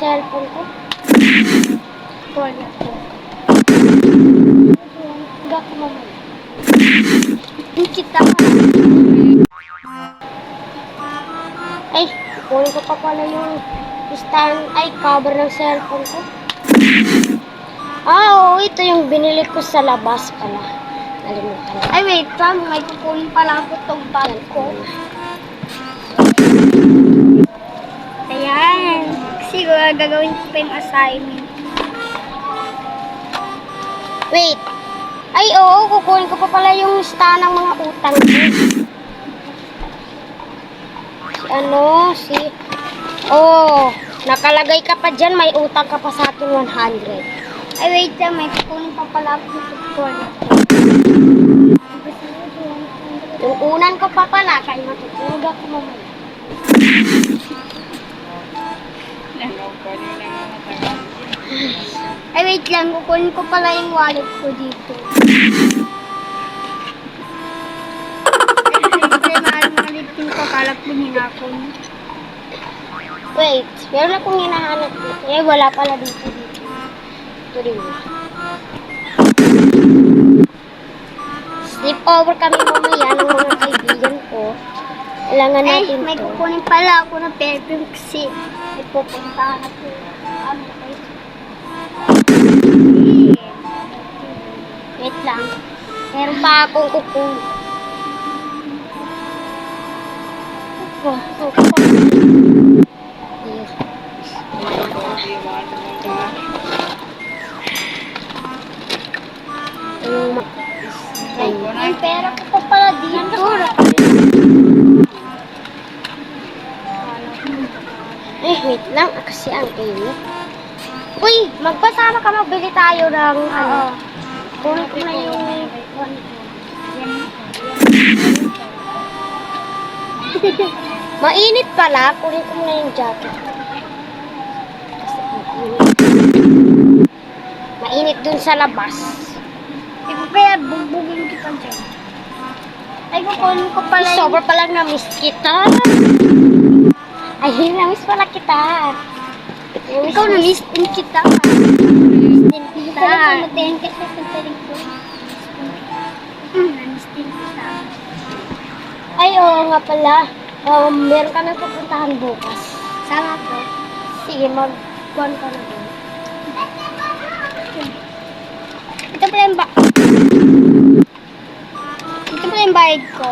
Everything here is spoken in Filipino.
Cellphone ko. Wala ko. Hindi ako mamaya. Hindi kita. Ay, kunin ko pa pala yung cover ng cellphone ko. Oo, ito yung binili ko sa labas pala. Nalimutan ko. Ay, wait lang. May kukunin pala ako itong bag ko. Ayan. Kasi gagawin ko pa yung assignment. Wait. Ay, oo. Kukunin ko pa pala yung lista ng mga utang ko. Nakalagay ka pa dyan. May utang ka pa sa akin 100. Ay, wait lang. May kukunin pa pala ako sa tutorial. Yung unan ko pa pala. Kaya matutulog ako mamaya. Ay, wait lang. Kukunin ko pala yung wallet ko dito. Siyempre, mahal-mahalit din ko. Kalap din hinakon. Wait. Meron akong hinahanap dito. Eh, wala pala dito. Ito rin. Sleep over kami mamaya ng mga kaibigan ko. Kailangan natin may kukunin pala ako ng perfume kasi may pupuntahan ako. Wait lang. Meron pa akong kukunin. Yung pera ko pa pala dito. Eh, wait lang. Kasi ang init. Uy, magpasama ka. Magbili tayo ng kunin ko na yung mainit pala. Kunin ko na yung jacket. Mainit dun sa labas. Kaya bugbugin kita dyan. Ay, kukunin ko pala yung... Sobrang palang na-miss kita. Ay, na-miss pala kita. Ikaw na-miss din kita. Na-miss din kita. Pumatayin kasi sa taling ko. Na-miss din kita. Ay, oo nga pala. Meron ka nang pupuntahan bukas. Sama ko. Sige, mag-kuhan ka na doon. Ito pala yung bayad ko.